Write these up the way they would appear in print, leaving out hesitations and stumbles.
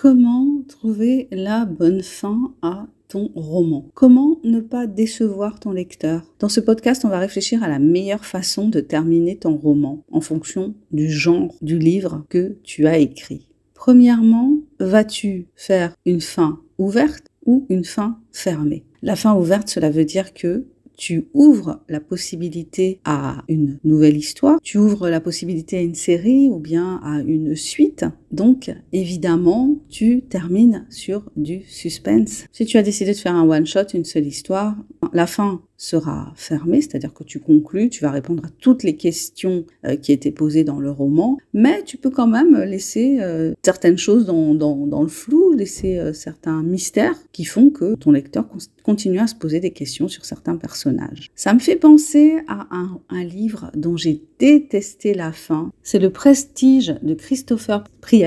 Comment trouver la bonne fin à ton roman? Comment ne pas décevoir ton lecteur? Dans ce podcast, on va réfléchir à la meilleure façon de terminer ton roman en fonction du genre du livre que tu as écrit. Premièrement, vas-tu faire une fin ouverte ou une fin fermée? La fin ouverte, cela veut dire que tu ouvres la possibilité à une nouvelle histoire, tu ouvres la possibilité à une série ou bien à une suite. Donc, évidemment, tu termines sur du suspense. Si tu as décidé de faire un one-shot, une seule histoire, la fin sera fermée, c'est-à-dire que tu conclus, tu vas répondre à toutes les questions qui étaient posées dans le roman, mais tu peux quand même laisser certaines choses dans le flou, laisser certains mystères qui font que ton lecteur continue à se poser des questions sur certains personnages. Ça me fait penser à un livre dont j'ai détesté la fin. C'est Le Prestige de Christopher Priest.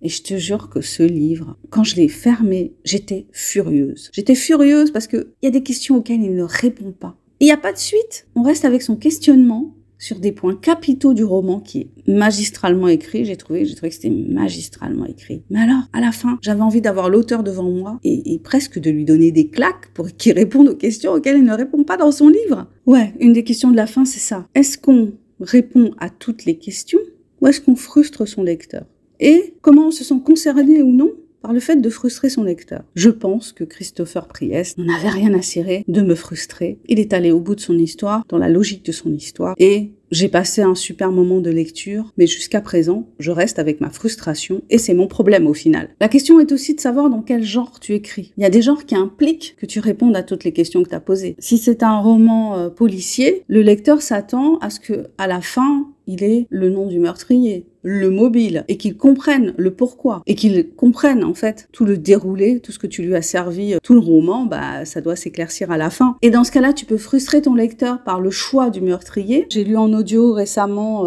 Et je te jure que ce livre, quand je l'ai fermé, j'étais furieuse. J'étais furieuse parce qu'il y a des questions auxquelles il ne répond pas. Et il n'y a pas de suite. On reste avec son questionnement sur des points capitaux du roman qui est magistralement écrit. J'ai trouvé que c'était magistralement écrit. Mais alors, à la fin, j'avais envie d'avoir l'auteur devant moi et presque de lui donner des claques pour qu'il réponde aux questions auxquelles il ne répond pas dans son livre. Ouais, une des questions de la fin, c'est ça. Est-ce qu'on répond à toutes les questions ou est-ce qu'on frustre son lecteur? Et comment on se sent concerné ou non par le fait de frustrer son lecteur. Je pense que Christopher Priest n'en avait rien à cirer de me frustrer. Il est allé au bout de son histoire, dans la logique de son histoire, et j'ai passé un super moment de lecture, mais jusqu'à présent, je reste avec ma frustration, et c'est mon problème au final. La question est aussi de savoir dans quel genre tu écris. Il y a des genres qui impliquent que tu répondes à toutes les questions que tu as posées. Si c'est un roman policier, le lecteur s'attend à ce que, à la fin, il ait le nom du meurtrier, le mobile, et qu'il comprenne le pourquoi, et qu'il comprenne en fait tout le déroulé, tout ce que tu lui as servi, tout le roman, ça doit s'éclaircir à la fin. Et dans ce cas-là, tu peux frustrer ton lecteur par le choix du meurtrier. J'ai lu en audio récemment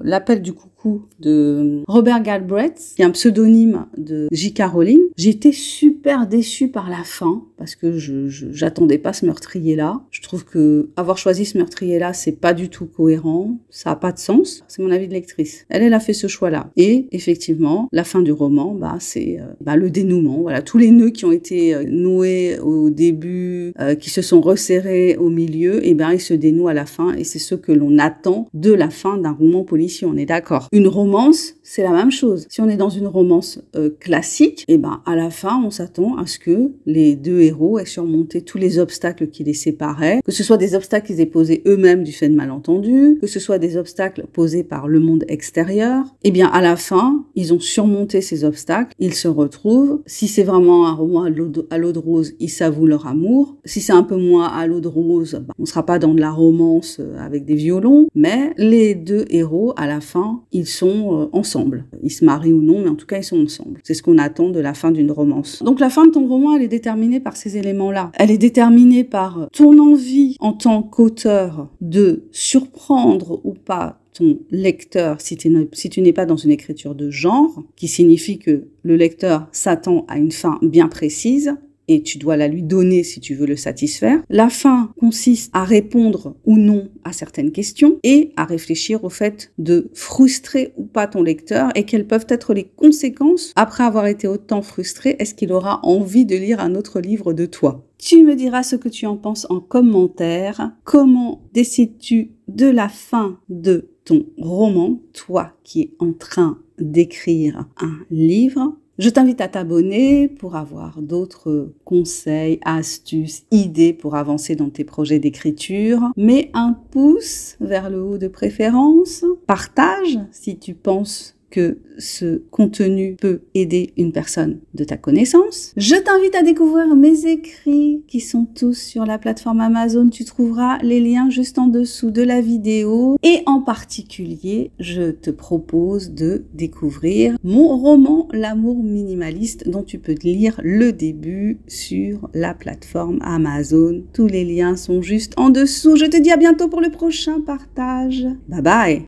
L'appel du coucou de Robert Galbraith, qui est un pseudonyme de J.K. Rowling. J'ai été super déçue par la fin, parce que j'attendais pas ce meurtrier-là. Je trouve que avoir choisi ce meurtrier-là, c'est pas du tout cohérent, ça a pas de sens. C'est mon avis de lectrice. Elle a fait ce choix-là. Et effectivement, la fin du roman, c'est le dénouement. Voilà, tous les nœuds qui ont été noués au début, qui se sont resserrés au milieu, ils se dénouent à la fin. Et c'est ce que l'on attend de la fin d'un roman policier. On est d'accord. Une romance, c'est la même chose. Si on est dans une romance classique, à la fin, on s'attend à ce que les deux héros aient surmonté tous les obstacles qui les séparaient, que ce soit des obstacles qu'ils aient posés eux-mêmes du fait de malentendus, que ce soit des obstacles posés par le monde extérieur. À la fin, ils ont surmonté ces obstacles, ils se retrouvent. Si c'est vraiment un roman à l'eau de rose, ils s'avouent leur amour. Si c'est un peu moins à l'eau de rose, on sera pas dans de la romance avec des violons, mais les deux héros, à la fin, ils sont ensemble. Ils se marient ou non, mais en tout cas, ils sont ensemble. C'est ce qu'on attend de la fin d'une romance. Donc la fin de ton roman, elle est déterminée par ces éléments-là. Elle est déterminée par ton envie en tant qu'auteur de surprendre ou pas ton lecteur si tu n'es pas dans une écriture de genre, qui signifie que le lecteur s'attend à une fin bien précise, et tu dois la lui donner si tu veux le satisfaire. La fin consiste à répondre ou non à certaines questions et à réfléchir au fait de frustrer ou pas ton lecteur et quelles peuvent être les conséquences après avoir été autant frustré. Est-ce qu'il aura envie de lire un autre livre de toi? Tu me diras ce que tu en penses en commentaire. Comment décides-tu de la fin de ton roman, toi qui es en train d'écrire un livre? Je t'invite à t'abonner pour avoir d'autres conseils, astuces, idées pour avancer dans tes projets d'écriture. Mets un pouce vers le haut de préférence. Partage si tu penses que ce contenu peut aider une personne de ta connaissance. Je t'invite à découvrir mes écrits qui sont tous sur la plateforme Amazon. Tu trouveras les liens juste en dessous de la vidéo. Et en particulier, je te propose de découvrir mon roman L'amour minimaliste dont tu peux lire le début sur la plateforme Amazon. Tous les liens sont juste en dessous. Je te dis à bientôt pour le prochain partage. Bye bye!